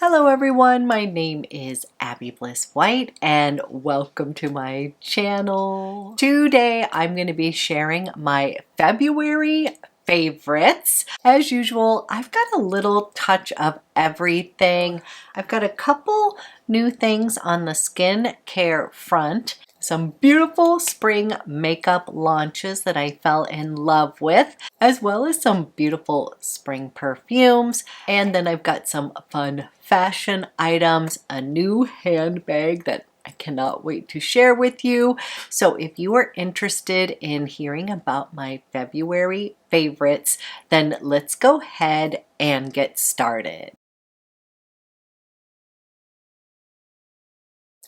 Hello everyone, my name is Abby Bliss White and welcome to my channel. Today I'm going to be sharing my February favorites. As usual, I've got a little touch of everything. I've got a couple new things on the skincare front. Some beautiful spring makeup launches that I fell in love with, as well as some beautiful spring perfumes. And then I've got some fun fashion items, a new handbag that I cannot wait to share with you. So if you are interested in hearing about my February favorites, then let's go ahead and get started.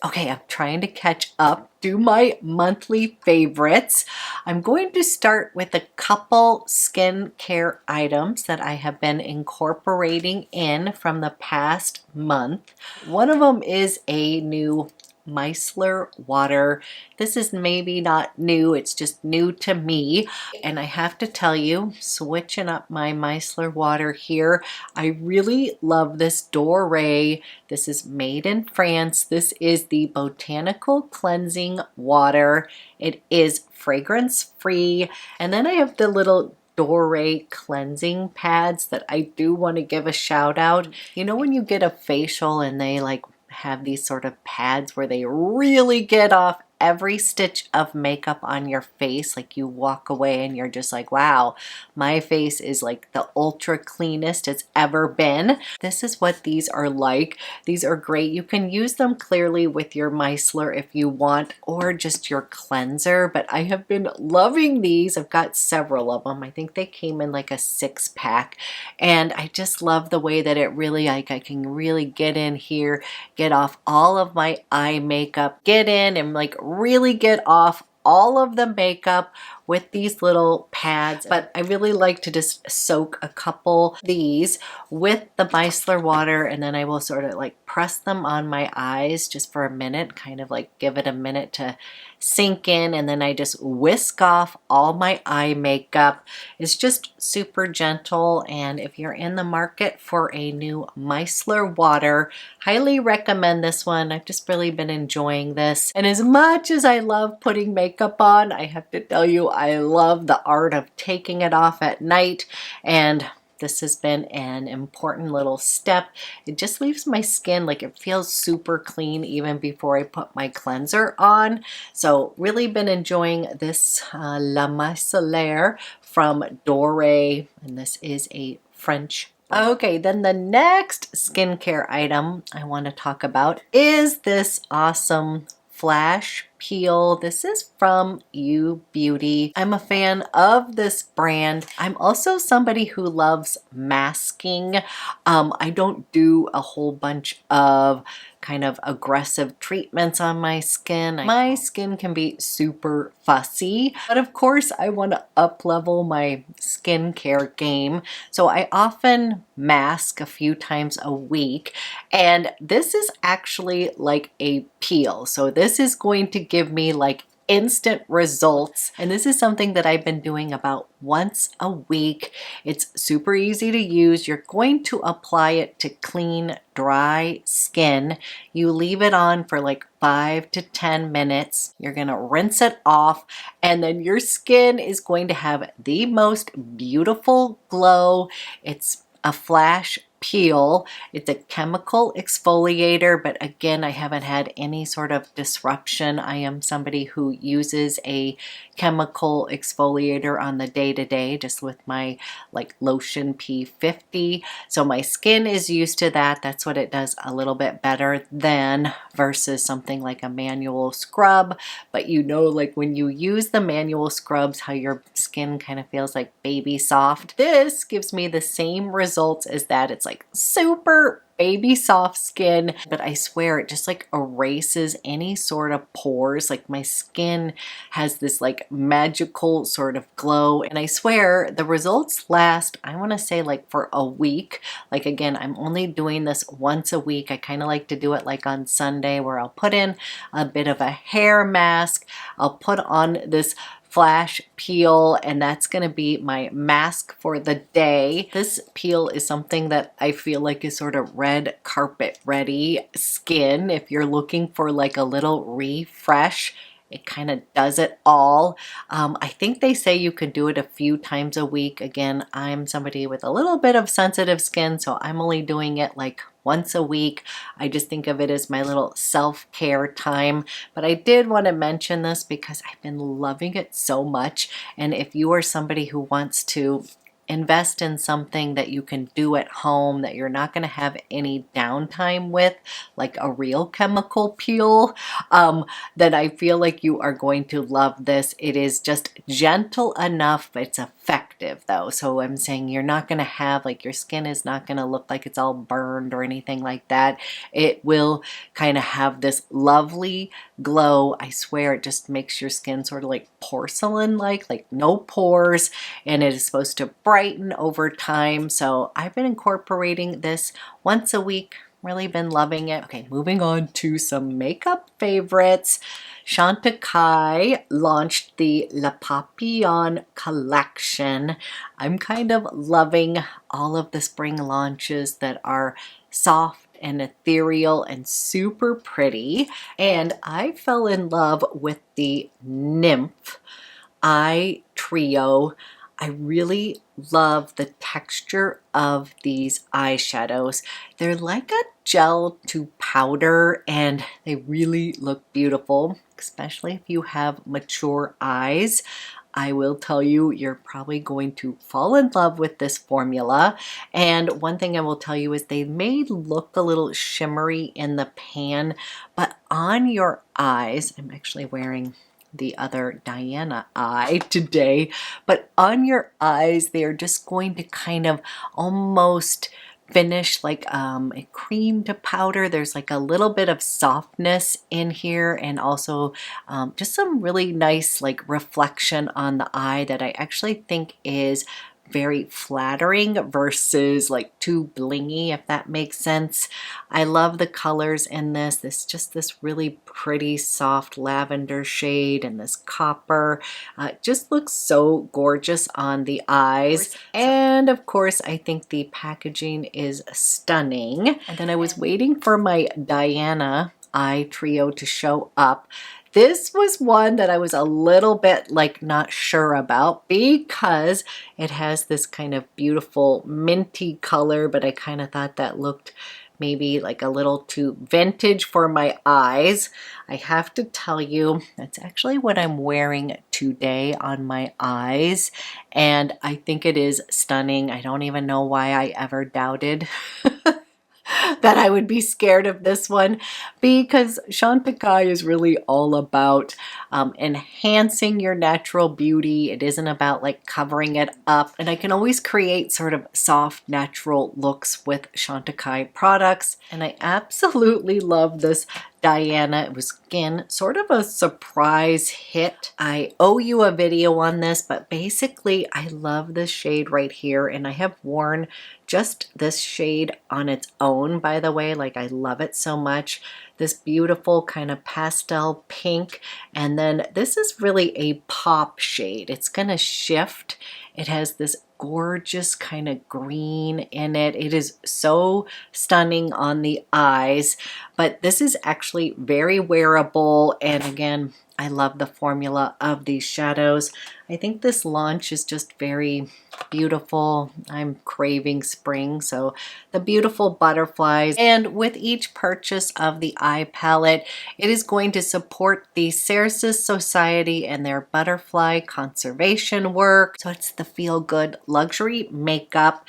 Okay, I'm trying to catch up to my monthly favorites. I'm going to start with a couple skincare items that I have been incorporating in from the past month. One of them is a new micellar water. This is maybe not new, it's just new to me. And I have to tell you, switching up my micellar water here, I really love this DORÉ. This is made in France. This is the Botanical Cleansing Water. It is fragrance free. And then I have the little DORÉ cleansing pads that I do want to give a shout out. You know when you get a facial and they have these sort of pads where they really get off every stitch of makeup on your face, like you walk away and you're just like, wow, my face is like the ultra cleanest it's ever been. This is what these are like. These are great. You can use them clearly with your micellar if you want, or just your cleanser, but I have been loving these. I've got several of them. I think they came in like a 6-pack, and I just love the way that it really, I can really get in here, get off all of my eye makeup, get in and really get off all of the makeup with these little pads. But I really like to just soak a couple of these with the micellar water, and then I will sort of press them on my eyes just for a minute, kind of give it a minute to sink in, and then I just whisk off all my eye makeup. It's just super gentle, and if you're in the market for a new micellar water, highly recommend this one. I've just really been enjoying this, and as much as I love putting makeup on, I have to tell you, I love the art of taking it off at night, and this has been an important little step. It just leaves my skin it feels super clean even before I put my cleanser on. So really been enjoying this La Micellaire from DORÉ, and this is a French. Okay, then the next skincare item I want to talk about is this awesome Flash Peel. This is from U Beauty. I'm a fan of this brand. I'm also somebody who loves masking. I don't do a whole bunch of kind of aggressive treatments on my skin. My skin can be super fussy, but of course I want to up level my skincare game. So I often mask a few times a week, and this is actually like a peel. So this is going to give me instant results, and this is something that I've been doing about once a week. It's super easy to use. You're going to apply it to clean, dry skin. You leave it on for 5 to 10 minutes. You're gonna rinse it off, and then your skin is going to have the most beautiful glow. It's a flash peel. It's a chemical exfoliator, but again, I haven't had any sort of disruption. I am somebody who uses a chemical exfoliator on the day-to-day, just with my lotion P50. So my skin is used to that. That's what it does a little bit better than versus something like a manual scrub. But you know, when you use the manual scrubs, how your skin kind of feels like baby soft. This gives me the same results as that. It's super baby soft skin, but I swear it just erases any sort of pores. My skin has this magical sort of glow, and I swear the results last, I want to say for a week. Again, I'm only doing this once a week. I kind of like to do it on Sunday, where I'll put in a bit of a hair mask. I'll put on this Flash Peel, and that's gonna be my mask for the day. This peel is something that I feel like is sort of red carpet ready skin. If you're looking for like a little refresh, it kind of does it all. I think they say you can do it a few times a week. Again, I'm somebody with a little bit of sensitive skin, so I'm only doing it like once a week. I just think of it as my little self-care time. But I did want to mention this because I've been loving it so much. And if you are somebody who wants to invest in something that you can do at home that you're not going to have any downtime with, like a real chemical peel, then I feel like you are going to love this. It is just gentle enough, but it's effective though. So I'm saying you're not going to have, like, your skin is not going to look like it's all burned or anything like that. It will kind of have this lovely glow. I swear it just makes your skin sort of like porcelain-like, like no pores, and it is supposed to brighten over time. So I've been incorporating this once a week. Really been loving it. Okay, moving on to some makeup favorites. Chantcaille launched the Le Papillon collection. I'm kind of loving all of the spring launches that are soft and ethereal and super pretty. And I fell in love with the Nymph eye trio. I really love the texture of these eyeshadows. They're like a gel to powder and they really look beautiful, especially if you have mature eyes. I will tell you, you're probably going to fall in love with this formula. And one thing I will tell you is they may look a little shimmery in the pan, but on your eyes, I'm actually wearing the other Diana eye today, but on your eyes, they are just going to kind of almost finish like a cream to powder. There's like a little bit of softness in here, and also just some really nice like reflection on the eye that I actually think is very flattering versus like too blingy, if that makes sense. I love the colors in this. This really pretty soft lavender shade and this copper. Just looks so gorgeous on the eyes. And of course, I think the packaging is stunning. And then I was waiting for my Diana eye trio to show up. This was one that I was a little bit like not sure about because it has this kind of beautiful minty color, but I kind of thought that looked maybe like a little too vintage for my eyes. I have to tell you, that's actually what I'm wearing today on my eyes, and I think it is stunning. I don't even know why I ever doubted that I would be scared of this one, because Chantcaille is really all about enhancing your natural beauty. It isn't about like covering it up, and I can always create sort of soft natural looks with Chantcaille products, and I absolutely love this Diana. It was, again, sort of a surprise hit. I owe you a video on this, but basically I love this shade right here, and I have worn just this shade on its own, by the way. Like, I love it so much. This beautiful kind of pastel pink, and then this is really a pop shade. It's gonna shift. It has this gorgeous kind of green in it. It is so stunning on the eyes, but this is actually very wearable, and again, I love the formula of these shadows. I think this launch is just very beautiful. I'm craving spring, so the beautiful butterflies. And with each purchase of the eye palette, it is going to support the Ceresis Society and their butterfly conservation work. So it's the feel-good luxury makeup.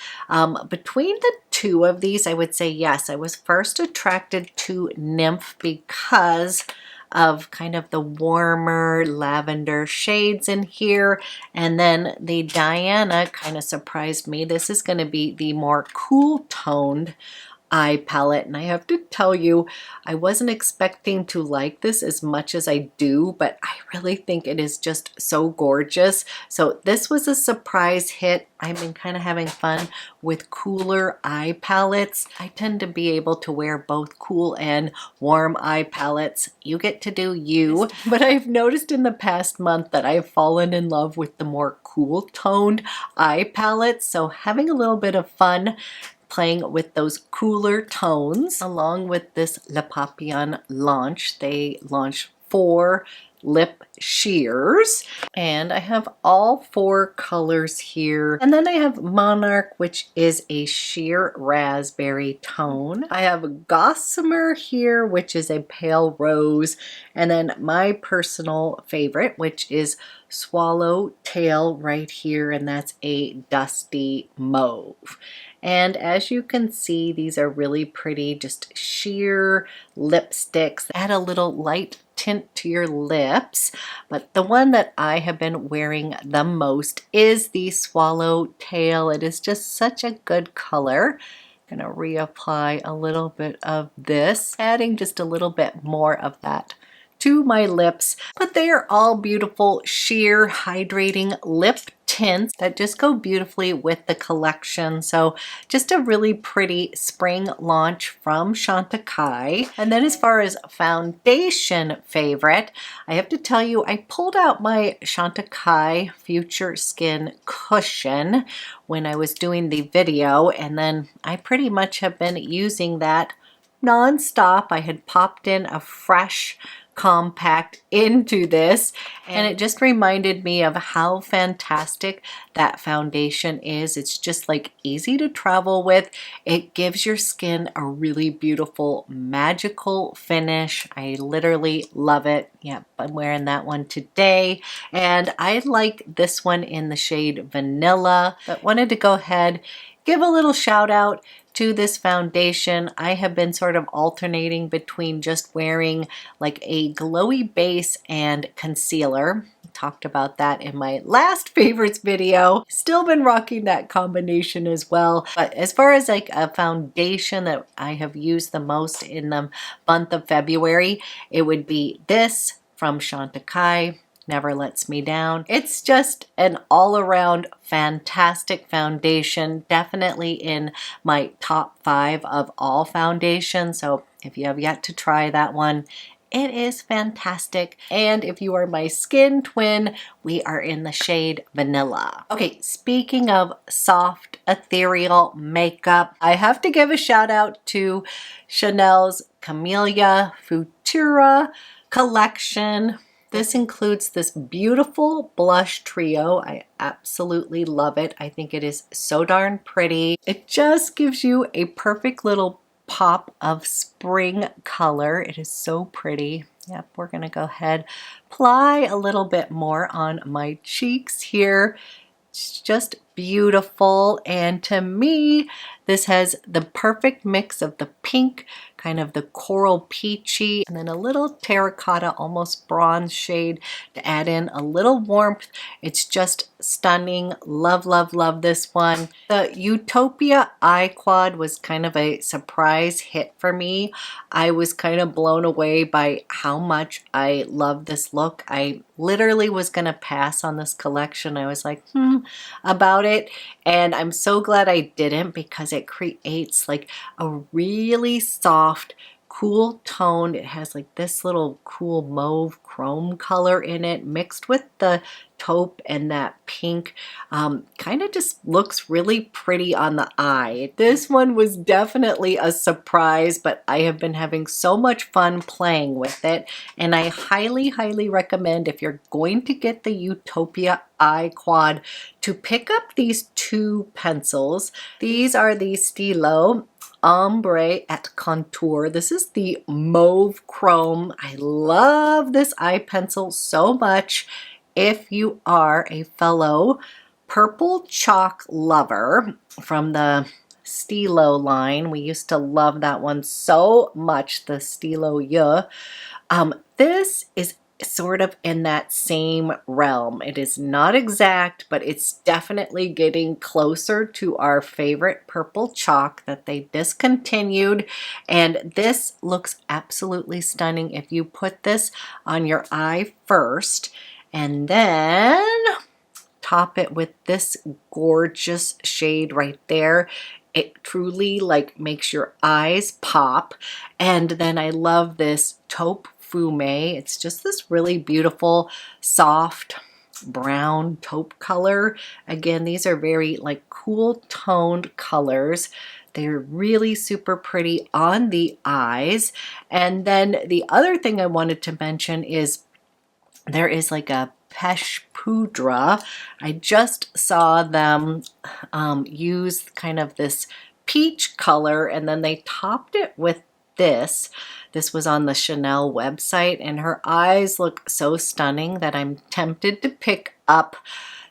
Between the two of these, I would say yes, I was first attracted to Nymph because of kind of the warmer lavender shades in here, and then the Diana kind of surprised me. This is going to be the more cool toned eye palette, and I have to tell you, I wasn't expecting to like this as much as I do, but I really think it is just so gorgeous. So this was a surprise hit. I've been kind of having fun with cooler eye palettes. I tend to be able to wear both cool and warm eye palettes. You get to do you. But I've noticed in the past month that I've fallen in love with the more cool toned eye palettes. So having a little bit of fun playing with those cooler tones along with this Le Papillon launch. They launched 4 lip sheers, and I have all 4 colors here. And then I have Monarch, which is a sheer raspberry tone. I have Gossamer here, which is a pale rose, and then my personal favorite, which is Swallowtail right here, and that's a dusty mauve. And as you can see, these are really pretty, just sheer lipsticks. Add a little light tint to your lips, but the one that I have been wearing the most is the Swallowtail. It is just such a good color. I'm gonna reapply a little bit of this, adding just a little bit more of that to my lips, but they are all beautiful sheer hydrating lip tints that just go beautifully with the collection. So just a really pretty spring launch from Chantcaille. And then as far as foundation favorite, I have to tell you, I pulled out my Chantcaille Future Skin Cushion when I was doing the video, and then I pretty much have been using that non-stop. I had popped in a fresh compact into this, and it just reminded me of how fantastic that foundation is. It's just like easy to travel with. It gives your skin a really beautiful magical finish. I literally love it. Yep, I'm wearing that one today, and I like this one in the shade Vanilla, but wanted to go ahead, give a little shout out to this foundation. I have been sort of alternating between just wearing like a glowy base and concealer. I talked about that in my last favorites video. Still been rocking that combination as well. But as far as like a foundation that I have used the most in the month of February, it would be this from Chantcaille. Never lets me down. It's just an all-around fantastic foundation, definitely in my top 5 of all foundations. So if you have yet to try that one, it is fantastic. And if you are my skin twin, we are in the shade Vanilla. Okay, speaking of soft, ethereal makeup, I have to give a shout out to Chanel's CAMÉLIA FUTURA collection. This includes this beautiful blush trio. I absolutely love it. I think it is so darn pretty. It just gives you a perfect little pop of spring color. It is so pretty. Yep, we're gonna go ahead, apply a little bit more on my cheeks here. It's just beautiful, and to me, this has the perfect mix of the pink, kind of the coral peachy, and then a little terracotta, almost bronze shade to add in a little warmth. It's just stunning. Love, love, love this one. The Utopia eye quad was kind of a surprise hit for me. I was kind of blown away by how much I love this look. I literally was gonna pass on this collection. I was like, about it, and I'm so glad I didn't, because it creates like a really soft, cool tone. It has like this little cool mauve chrome color in it mixed with the taupe and that pink. Kind of just looks really pretty on the eye. This one was definitely a surprise, but I have been having so much fun playing with it, and I highly, highly recommend, if you're going to get the Utopia eye quad, to pick up these 2 pencils. These are the STYLO Ombre at Contour. This is the Mauve Chrome. I love this eye pencil so much. If you are a fellow purple chalk lover from the STYLO line, we used to love that one so much, the STYLO. This is sort of in that same realm. It is not exact, but it's definitely getting closer to our favorite purple chalk that they discontinued. And this looks absolutely stunning if you put this on your eye first and then top it with this gorgeous shade right there. It truly like makes your eyes pop. And then I love this Taupe Fume. It's just this really beautiful, soft brown taupe color. Again, these are very like cool toned colors. They're really super pretty on the eyes. And then the other thing I wanted to mention is there is like a Peche Poudre. I just saw them use kind of this peach color, and then they topped it with this. This was on the Chanel website, and her eyes look so stunning that I'm tempted to pick up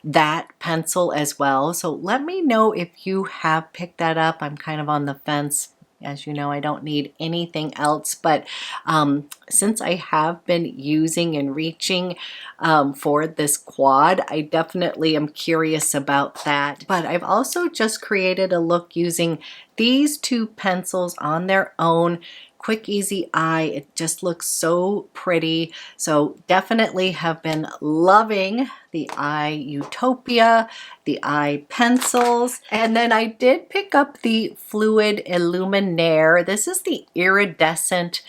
that pencil as well. So let me know if you have picked that up. I'm kind of on the fence. As you know, I don't need anything else, but since I have been using and reaching for this quad, I definitely am curious about that. But I've also just created a look using these two pencils on their own. Quick, easy eye. It just looks so pretty. So definitely have been loving the eye Utopia, the eye pencils. And then I did pick up the Fluid Illuminaire. This is the iridescent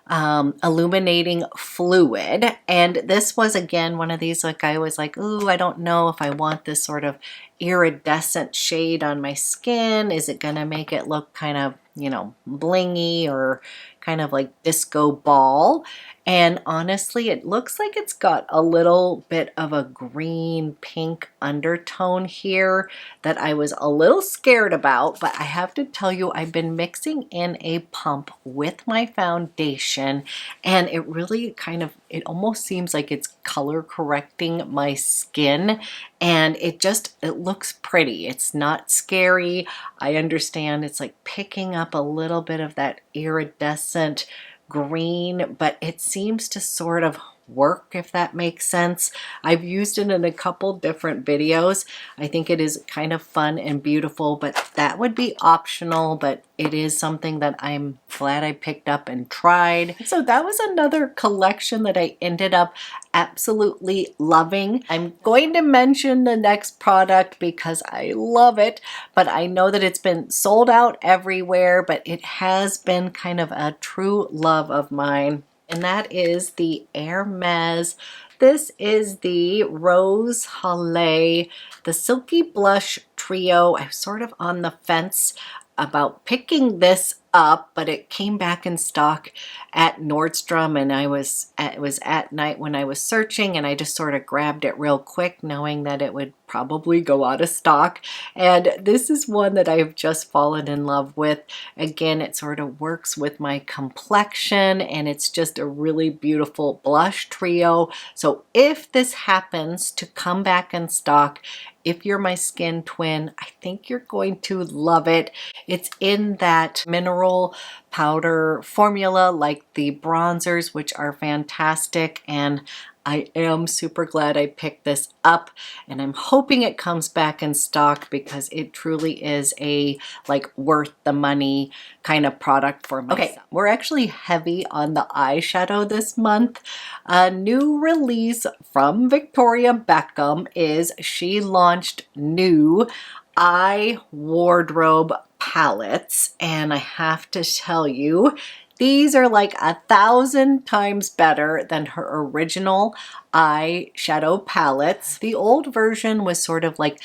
illuminating fluid, and this was again one of these like I was like, ooh, I don't know if I want this sort of iridescent shade on my skin. Is it gonna make it look kind of, you know, blingy or kind of like disco ball? And honestly, it looks like it's got a little bit of a green pink undertone here that I was a little scared about, but I have to tell you, I've been mixing in a pump with my foundation, and it really kind of, it almost seems like it's color correcting my skin, and it looks pretty. It's not scary. I understand it's like picking up a little bit of that iridescent green, but it seems to sort of work, if that makes sense. I've used it in a couple different videos. I think it is kind of fun and beautiful, but that would be optional, but it is something that I'm glad I picked up and tried. So that was another collection that I ended up absolutely loving. I'm going to mention the next product because I love it, but I know that it's been sold out everywhere, but it has been kind of a true love of mine. And that is the HERMÈS. This is the Rose Hallé, the Silky Blush Trio. I'm sort of on the fence about picking this up, but it came back in stock at Nordstrom, and it was at night when I was searching, and I just sort of grabbed it real quick knowing that it would probably go out of stock. And this is one that I've just fallen in love with. Again, it sort of works with my complexion, and it's just a really beautiful blush trio. So if this happens to come back in stock, if you're my skin twin, I think you're going to love it. It's in that mineral powder formula like the bronzers, which are fantastic, and I am super glad I picked this up, and I'm hoping it comes back in stock because it truly is a like worth the money kind of product for me. Okay, we're actually heavy on the eyeshadow this month. A new release from Victoria Beckham is she launched new eye wardrobe palettes, and I have to tell you, these are like 1,000 times better than her original eyeshadow palettes. The old version was sort of like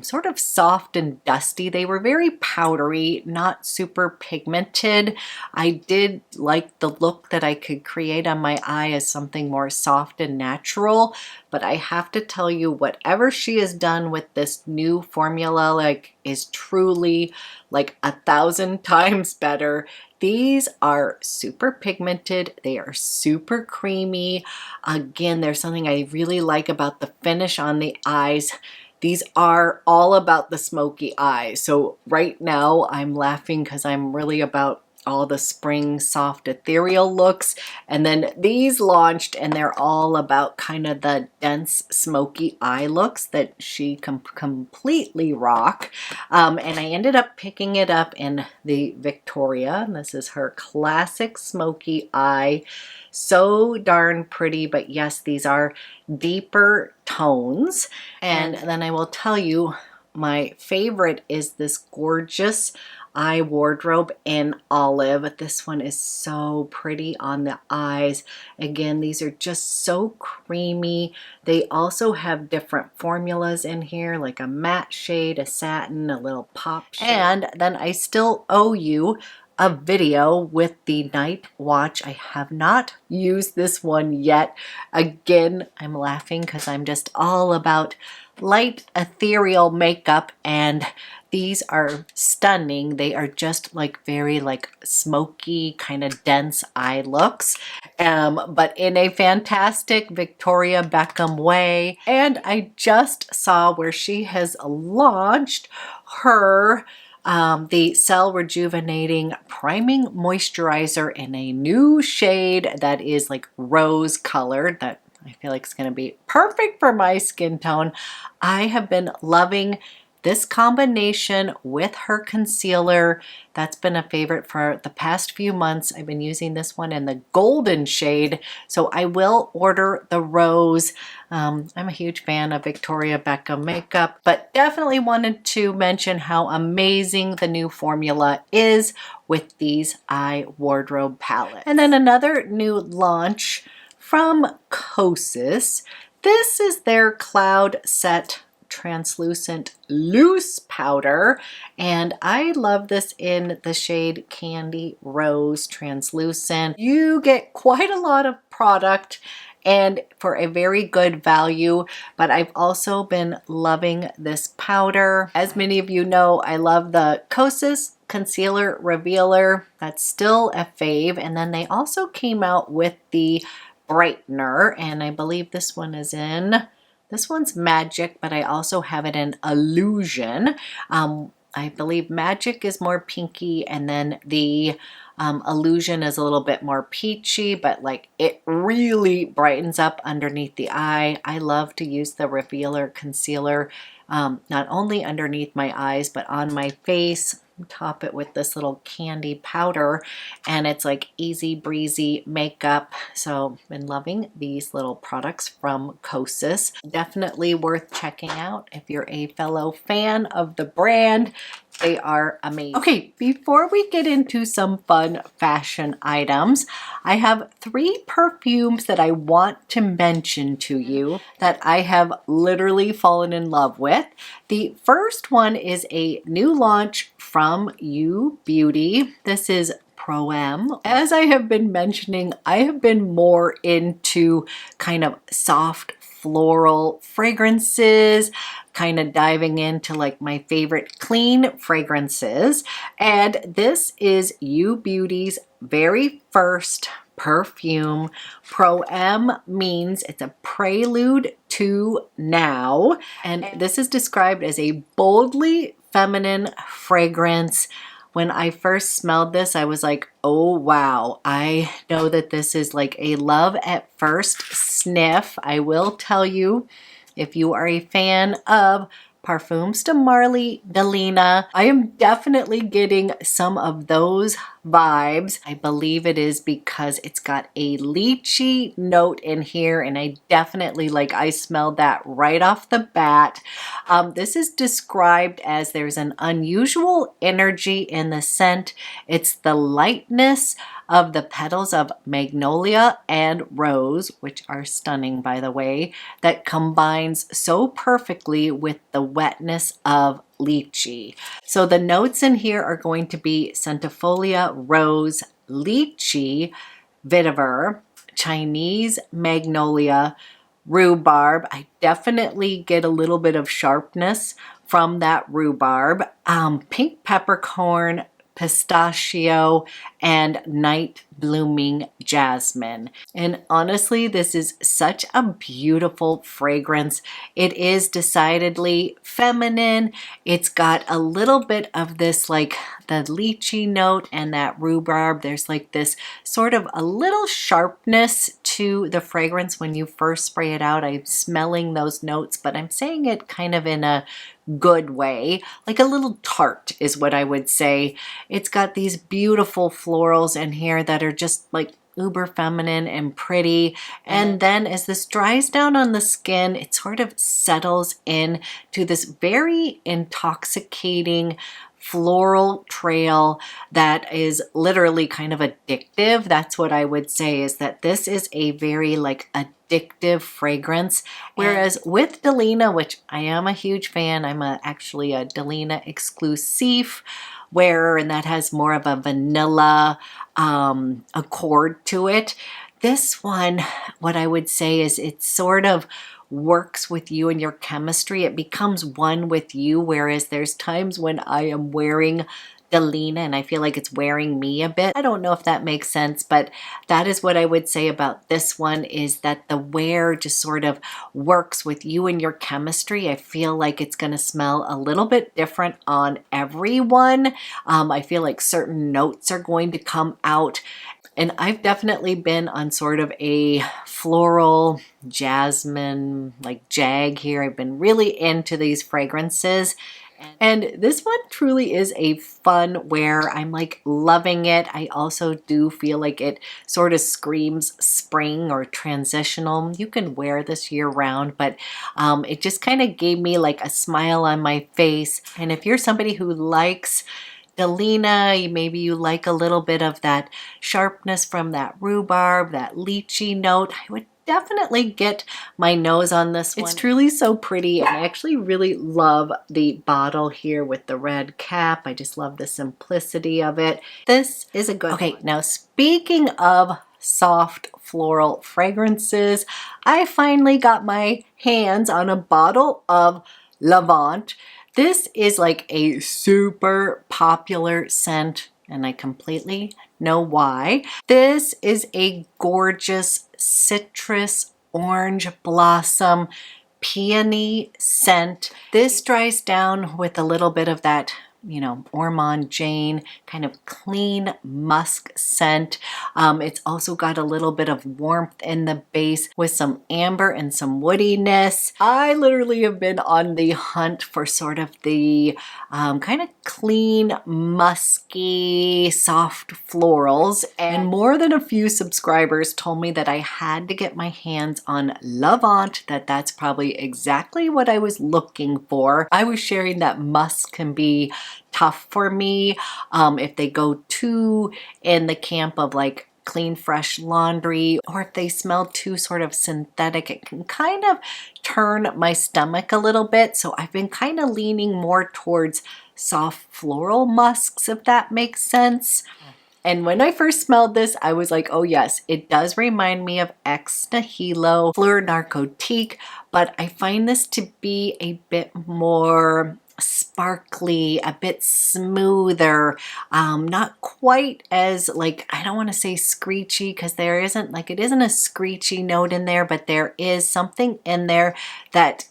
sort of soft and dusty. They were very powdery, not super pigmented. I did like the look that I could create on my eye as something more soft and natural, but I have to tell you, whatever she has done with this new formula like is truly like 1,000 times better. These are super pigmented. They are super creamy. Again, there's something I really like about the finish on the eyes. These are all about the smoky eyes. So right now I'm laughing because I'm really about all the spring soft ethereal looks, and then these launched and they're all about kind of the dense smoky eye looks that she completely rock. And I ended up picking it up in the Victoria, and this is her classic smoky eye. So darn pretty, but yes, these are deeper tones. And then I will tell you, my favorite is this gorgeous eye wardrobe in olive. This one is so pretty on the eyes. Again, these are just so creamy. They also have different formulas in here, like a matte shade, a satin, a little pop shade. And then I still owe you a video with the night watch. I have not used this one yet. Again, I'm laughing because I'm just all about light ethereal makeup, and these are stunning. They are just like very like smoky kind of dense eye looks, but in a fantastic Victoria Beckham way. And I just saw where she has launched her the Cell Rejuvenating Priming Moisturizer in a new shade that is like rose colored, that I feel like it's going to be perfect for my skin tone. I have been loving this combination with her concealer. That's been a favorite for the past few months. I've been using this one in the golden shade, so I will order the rose. I'm a huge fan of Victoria Beckham makeup, but definitely wanted to mention how amazing the new formula is with these eye wardrobe palettes. And then another new launch from Kosas. This is their Cloud Set Translucent Loose Powder, and I love this in the shade Candy Rose Translucent. You get quite a lot of product and for a very good value, but I've also been loving this powder. As many of you know, I love the Kosas Concealer Revealer. That's still a fave, and then they also came out with the brightener, and I believe this one is in, this one's Magic, but I also have it in Illusion. I believe Magic is more pinky, and then the Illusion is a little bit more peachy, but like it really brightens up underneath the eye. I love to use the Revealer Concealer not only underneath my eyes, but on my face. Top it with this little candy powder, and it's like easy breezy makeup. So I've been loving these little products from Kosas. Definitely worth checking out if you're a fellow fan of the brand. They are amazing. Okay, before we get into some fun fashion items, I have 3 perfumes that I want to mention to you that I have literally fallen in love with. The first one is a new launch from U Beauty. This is Pro-M. As I have been mentioning, I have been more into kind of soft floral fragrances, kind of diving into like my favorite clean fragrances. And this is U Beauty's very first perfume. Pro-M means it's a prelude to now. And this is described as a boldly feminine fragrance. When I first smelled this, I was like, oh wow, I know that this is like a love at first sniff. I will tell you, if you are a fan of Parfums de Marly Delina, I am definitely getting some of those vibes. I believe it is because it's got a lychee note in here, and I definitely I smelled that right off the bat. This is described as there's an unusual energy in the scent. It's the lightness of the petals of magnolia and rose, which are stunning by the way, that combines so perfectly with the wetness of lychee. So the notes in here are going to be centifolia, rose, lychee, vetiver, Chinese magnolia, rhubarb. I definitely get a little bit of sharpness from that rhubarb, pink peppercorn, pistachio, and night blooming jasmine. And honestly, this is such a beautiful fragrance. It is decidedly feminine. It's got a little bit of this like the lychee note and that rhubarb. There's like this sort of a little sharpness to the fragrance when you first spray it out. I'm smelling those notes, but I'm saying it kind of in a good way, like a little tart is what I would say. It's got these beautiful florals in here that are just like uber feminine and pretty. And then as this dries down on the skin, it sort of settles in to this very intoxicating floral trail that is literally kind of addictive. That's what I would say, is that this is a very like addictive fragrance. Whereas with Delina, which I am a huge fan, I'm actually a Delina exclusive wearer, and that has more of a vanilla accord to it. This one, what I would say is it sort of works with you and your chemistry. It becomes one with you, whereas there's times when I am wearing Delina and I feel like it's wearing me a bit. I don't know if that makes sense, but that is what I would say about this one, is that the wear just sort of works with you and your chemistry. I feel like it's going to smell a little bit different on everyone. I feel like certain notes are going to come out. And I've definitely been on sort of a floral jasmine, like jag here. I've been really into these fragrances. And this one truly is a fun wear. I'm like loving it. I also do feel like it sort of screams spring or transitional. You can wear this year round, but it just kind of gave me like a smile on my face. And if you're somebody who likes Delina, maybe you like a little bit of that sharpness from that rhubarb, that lychee note, I would definitely get my nose on this one. It's truly so pretty, and I actually really love the bottle here with the red cap. I just love the simplicity of it. This is a good one. Okay, now speaking of soft floral fragrances, I finally got my hands on a bottle of Lavant. This is like a super popular scent, and I completely know why. This is a gorgeous citrus orange blossom peony scent. This dries down with a little bit of that, you know, Ormond Jane kind of clean musk scent. It's also got a little bit of warmth in the base with some amber and some woodiness. I literally have been on the hunt for sort of the kind of clean, musky, soft florals, and more than a few subscribers told me that I had to get my hands on Lavant, that's probably exactly what I was looking for. I was sharing that musk can be tough for me if they go too in the camp of like clean, fresh laundry, or if they smell too sort of synthetic, it can kind of turn my stomach a little bit. So I've been kind of leaning more towards soft floral musks, if that makes sense. And when I first smelled this, I was like, oh yes, it does remind me of Ex Nihilo Fleur Narcotique, but I find this to be a bit more sparkly, a bit smoother, not quite as like, I don't want to say screechy, because there isn't like, it isn't a screechy note in there, but there is something in there that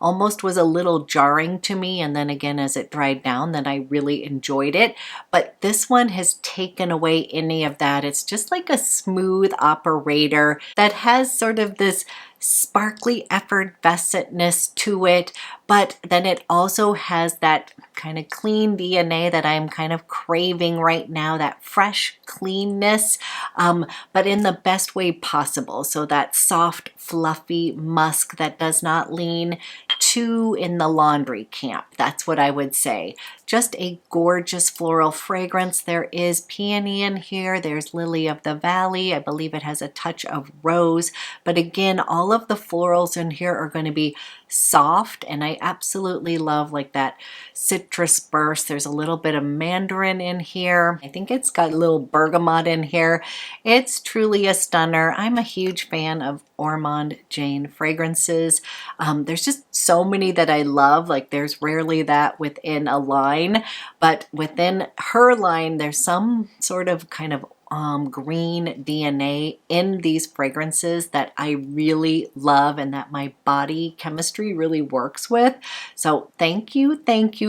almost was a little jarring to me. And then again, as it dried down, then I really enjoyed it. But this one has taken away any of that. It's just like a smooth operator that has sort of this sparkly effervescentness to it, but then it also has that kind of clean DNA that I'm kind of craving right now, that fresh cleanness, but in the best way possible. So that soft, fluffy musk that does not lean too in the laundry camp. That's what I would say. Just a gorgeous floral fragrance. There is peony in here. There's lily of the valley. I believe it has a touch of rose. But again, all of the florals in here are going to be soft, and I absolutely love like that citrus burst. There's a little bit of mandarin in here. I think it's got a little bergamot in here. It's truly a stunner. I'm a huge fan of Ormond Jane fragrances. There's just so many that I love. Like there's rarely that within a line, but within her line, there's some sort of kind of green DNA in these fragrances that I really love and that my body chemistry really works with. So thank you,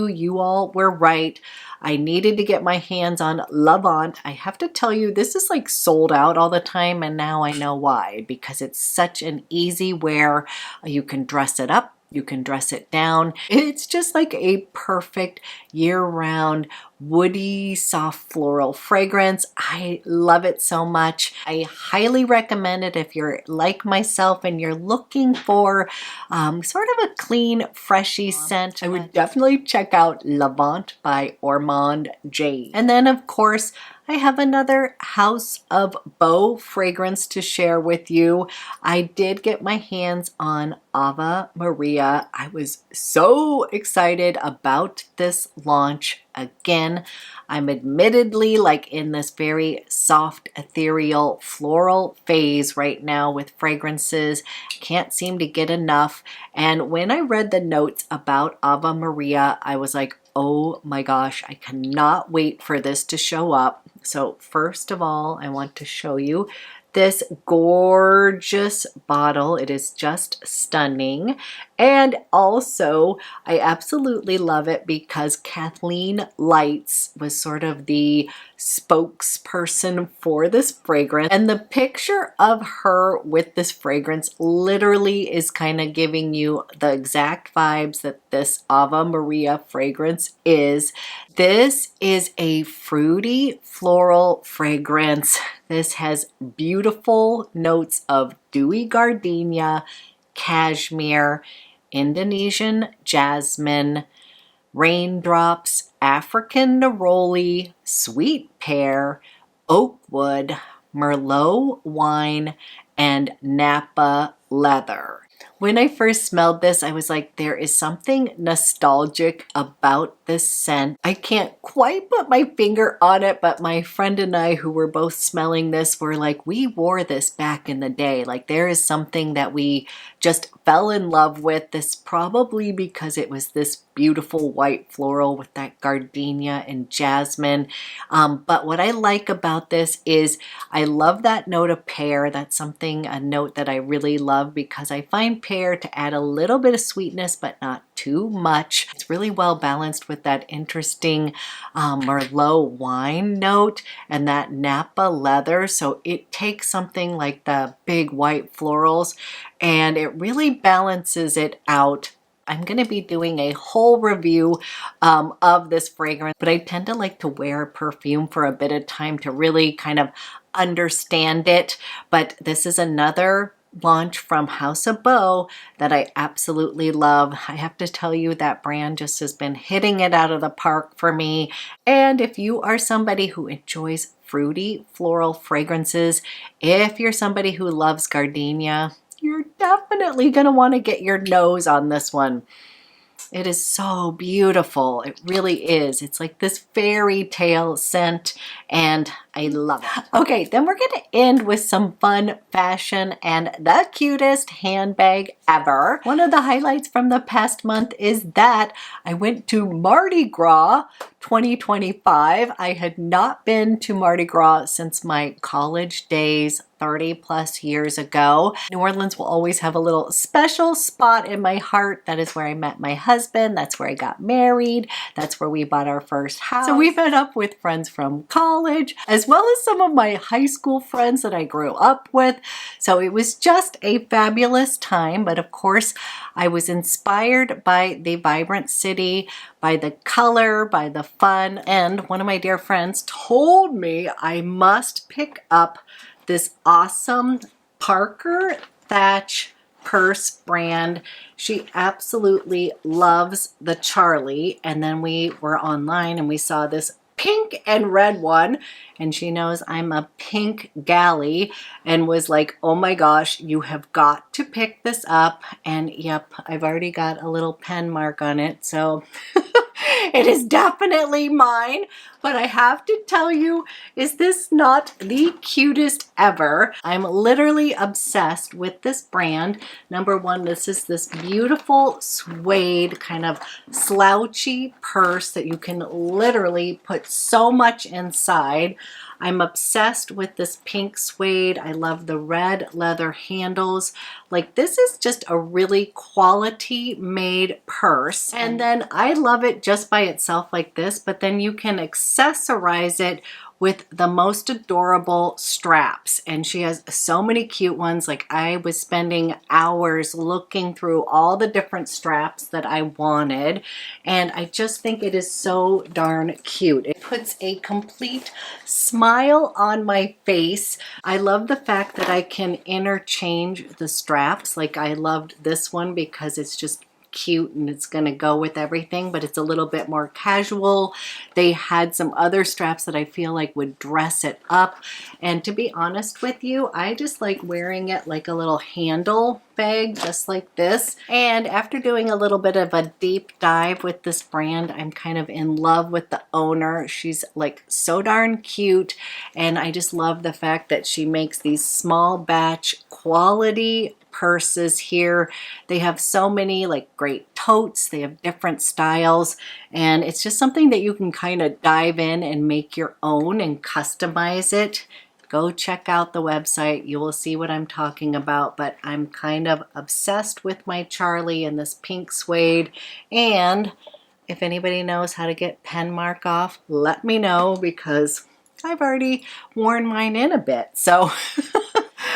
you all were right. I needed to get my hands on Lavant. I have to tell you, this is like sold out all the time, and now I know why, because it's such an easy wear. You can dress it up, you can dress it down. It's just like a perfect year-round woody, soft floral fragrance. I love it so much. I highly recommend it if you're like myself and you're looking for sort of a clean, freshy scent. I would definitely check out Lavant by Ormond Jane. And then of course, I have another House of Beau fragrance to share with you. I did get my hands on Ave Maria. I was so excited about this launch. Again, I'm admittedly like in this very soft, ethereal, floral phase right now with fragrances. Can't seem to get enough. And when I read the notes about Ave Maria, I was like, oh my gosh, I cannot wait for this to show up. So first of all, I want to show you this gorgeous bottle. It is just stunning. And also, I absolutely love it because Kathleen Lights was sort of the spokesperson for this fragrance. And the picture of her with this fragrance literally is kind of giving you the exact vibes that this Ave Maria fragrance is. This is a fruity floral fragrance. This has beautiful notes of dewy gardenia, cashmere, Indonesian jasmine, raindrops, African neroli, sweet pear, oak wood, Merlot wine, and Napa leather. When I first smelled this, I was like, there is something nostalgic about this scent. I can't quite put my finger on it, but my friend and I, who were both smelling this, were like, we wore this back in the day. Like there is something that we just fell in love with. This probably because it was this beautiful white floral with that gardenia and jasmine. But what I like about this is I love that note of pear. That's a note that I really love because I find pear to add a little bit of sweetness, but not too much. It's really well balanced with that interesting Merlot wine note and that Napa leather. So it takes something like the big white florals and it really balances it out. I'm going to be doing a whole review of this fragrance, but I tend to like to wear perfume for a bit of time to really kind of understand it. But this is another launch from House of Beau that I absolutely love. I have to tell you that brand just has been hitting it out of the park for me. And if you are somebody who enjoys fruity floral fragrances, if you're somebody who loves gardenia, you're definitely going to want to get your nose on this one. It is so beautiful. It really is. It's like this fairy tale scent and I love it. Okay, then we're going to end with some fun fashion and the cutest handbag ever. One of the highlights from the past month is that I went to Mardi Gras 2025. I had not been to Mardi Gras since my college days 30 plus years ago. New Orleans will always have a little special spot in my heart. That is where I met my husband. That's where I got married. That's where we bought our first house. So we've met up with friends from college, as well as some of my high school friends that I grew up with. So it was just a fabulous time. But of course, I was inspired by the vibrant city, by the color, by the fun. And one of my dear friends told me I must pick up this awesome Parker Thatch purse brand. She absolutely loves the Charlie. And then we were online and we saw this pink pink and red one, and she knows I'm a pink galley, and was like, oh my gosh, you have got to pick this up. And yep, I've already got a little pen mark on it, so it is definitely mine. But I have to tell you, is this not the cutest ever? I'm literally obsessed with this brand. Number one, this is this beautiful suede kind of slouchy purse that you can literally put so much inside. I'm obsessed with this pink suede. I love the red leather handles. Like, this is just a really quality made purse. And then I love it just by itself like this, but then you can accessorize it with the most adorable straps. And she has so many cute ones. Like, I was spending hours looking through all the different straps that I wanted, and I just think it is so darn cute. It puts a complete smile on my face. I love the fact that I can interchange the straps. Like, I loved this one because it's just cute and it's going to go with everything, but it's a little bit more casual. They had some other straps that I feel like would dress it up, and to be honest with you, I just like wearing it like a little handle bag, just like this. And after doing a little bit of a deep dive with this brand, I'm kind of in love with the owner. She's like so darn cute, and I just love the fact that she makes these small batch quality purses here. They have so many like great totes. They have different styles, and it's just something that you can kind of dive in and make your own and customize it. Go check out the website. You will see what I'm talking about, but I'm kind of obsessed with my Charlie in this pink suede. And if anybody knows how to get pen mark off, let me know, because I've already worn mine in a bit. So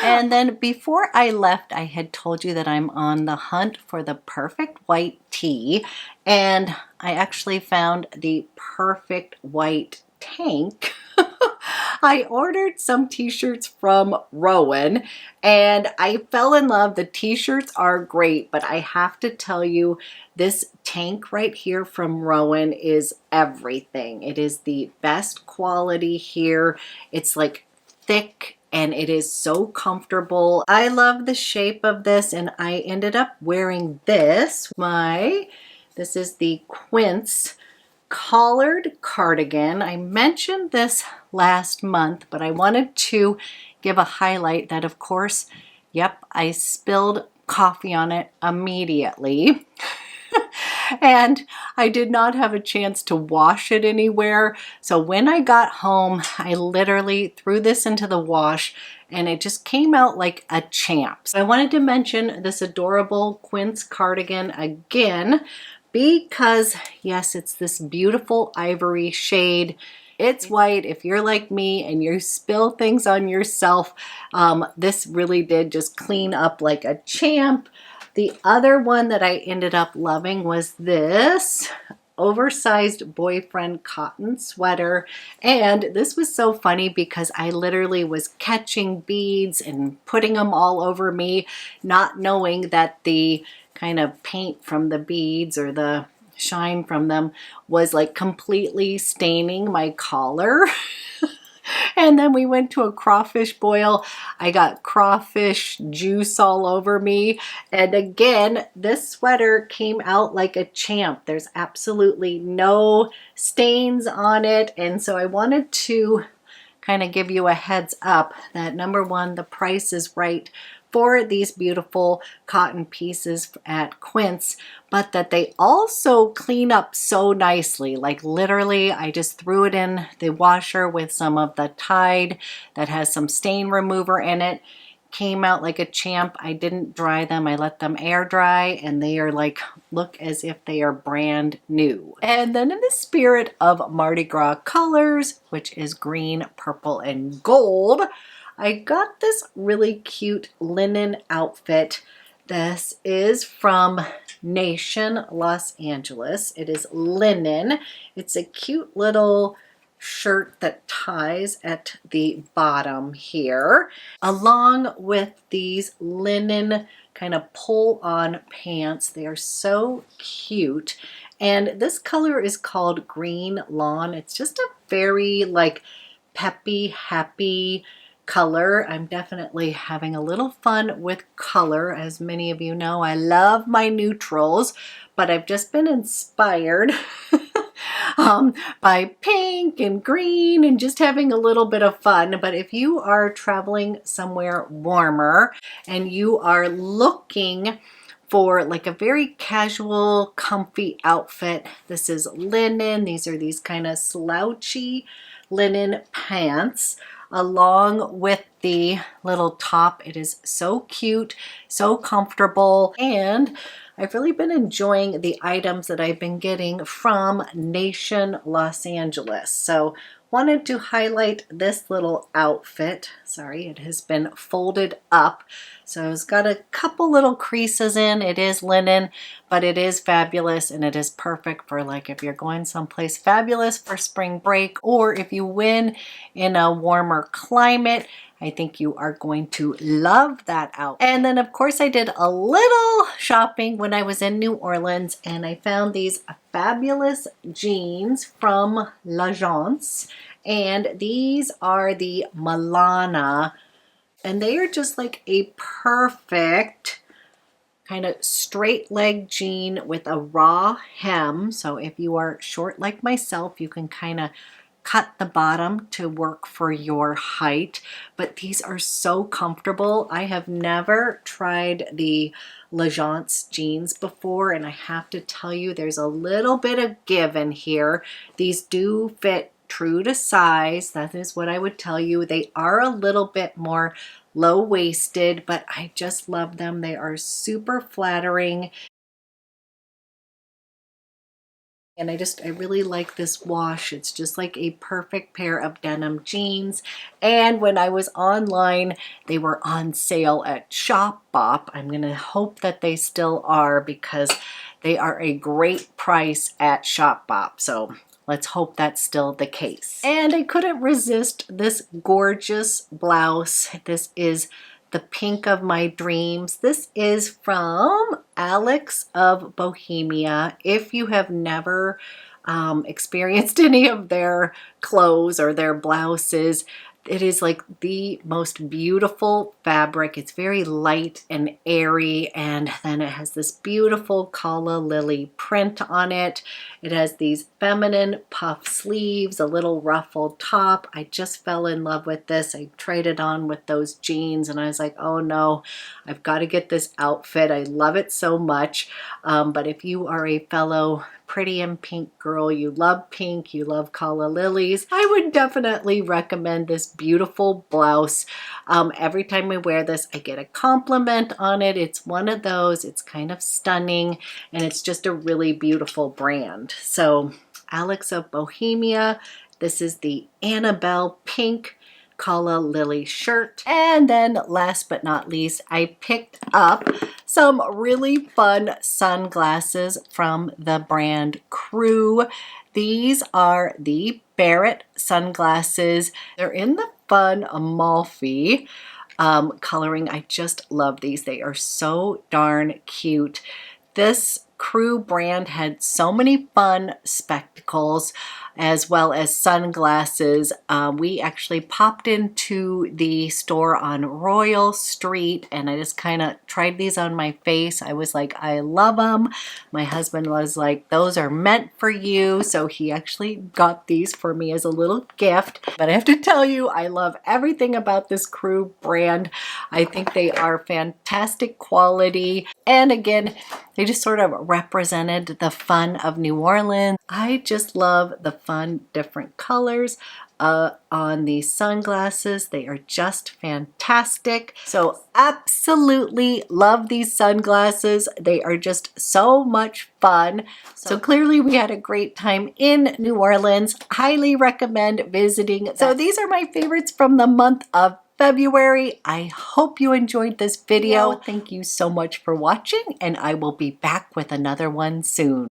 and then before I left, I had told you that I'm on the hunt for the perfect white tee, and I actually found the perfect white tank. I ordered some t-shirts from Rowan, and I fell in love. The t-shirts are great, but I have to tell you, this tank right here from Rowan is everything. It is the best quality here. It's like thick, and it is so comfortable. I love the shape of this, and I ended up wearing this. This is the Quince collared cardigan. I mentioned this last month, but I wanted to give a highlight that, of course, yep, I spilled coffee on it immediately. And I did not have a chance to wash it anywhere. So when I got home, I literally threw this into the wash, and it just came out like a champ. So I wanted to mention this adorable Quince cardigan again, because yes, it's this beautiful ivory shade. It's white. If you're like me and you spill things on yourself, this really did just clean up like a champ. The other one that I ended up loving was this oversized boyfriend cotton sweater. And this was so funny because I literally was catching beads and putting them all over me, not knowing that the kind of paint from the beads or the shine from them was like completely staining my collar. And then we went to a crawfish boil. I got crawfish juice all over me. And again, this sweater came out like a champ. There's absolutely no stains on it. And so I wanted to kind of give you a heads up that, number one, the price is right for these beautiful cotton pieces at Quince, but that they also clean up so nicely. Like literally, I just threw it in the washer with some of the Tide that has some stain remover in it. Came out like a champ. I didn't dry them. I let them air dry, and they are like, look as if they are brand new. And then in the spirit of Mardi Gras colors, which is green, purple, and gold, I got this really cute linen outfit. This is from Nation Los Angeles. It is linen. It's a cute little shirt that ties at the bottom here, along with these linen kind of pull-on pants. They are so cute. And this color is called Green Lawn. It's just a very like peppy, happy color. I'm definitely having a little fun with color. As many of you know, I love my neutrals, but I've just been inspired by pink and green and just having a little bit of fun. But if you are traveling somewhere warmer and you are looking for like a very casual, comfy outfit, this is linen. These are these kind of slouchy linen pants along with the little top. It is so cute, so comfortable, and I've really been enjoying the items that I've been getting from Nation Los Angeles. So wanted to highlight this little outfit. Sorry, it has been folded up. So it's got a couple little creases in. It is linen, but it is fabulous, and it is perfect for like if you're going someplace fabulous for spring break, or if you win in a warmer climate. I think you are going to love that outfit. And then of course I did a little shopping when I was in New Orleans, and I found these fabulous jeans from Gants, and these are the Milana, and they are just like a perfect kind of straight leg jean with a raw hem. So if you are short like myself, you can kind of cut the bottom to work for your height, but these are so comfortable. I have never tried the Gants jeans before, and I have to tell you, there's a little bit of give in here. These do fit true to size. That is what I would tell you. They are a little bit more low-waisted, but I just love them. They are super flattering. And I really like this wash. It's just like a perfect pair of denim jeans. And when I was online, they were on sale at Shopbop. I'm gonna hope that they still are, because they are a great price at Shopbop. So let's hope that's still the case. And I couldn't resist this gorgeous blouse. This is the pink of my dreams. This is from Alex of Bohemia. If you have never experienced any of their clothes or their blouses, it is like the most beautiful fabric. It's very light and airy, and then it has this beautiful calla lily print on it. It has these feminine puff sleeves, a little ruffled top. I just fell in love with this. I tried it on with those jeans, and I was like, oh no, I've got to get this outfit. I love it so much. But if you are a fellow pretty in pink girl, you love pink, you love calla lilies, I would definitely recommend this beautiful blouse. Every time I wear this, I get a compliment on it. It's one of those, it's kind of stunning, and it's just a really beautiful brand. So Alex of Bohemia, this is the Annabelle pink calla lily shirt. And then last but not least, I picked up some really fun sunglasses from the brand Crew. These are the Barrett sunglasses. They're in the fun Amalfi coloring. I just love these. They are so darn cute. This Crew brand had so many fun spectacles as well as sunglasses. We actually popped into the store on Royal Street, and I just kind of tried these on my face. I was like, I love them. My husband was like, those are meant for you. So he actually got these for me as a little gift. But I have to tell you, I love everything about this Crew brand. I think they are fantastic quality. And again, they just sort of represented the fun of New Orleans. I just love the fun, different colors on these sunglasses. They are just fantastic. So absolutely love these sunglasses. They are just so much fun. So clearly we had a great time in New Orleans. Highly recommend visiting. So these are my favorites from the month of February. I hope you enjoyed this video. Thank you so much for watching, and I will be back with another one soon.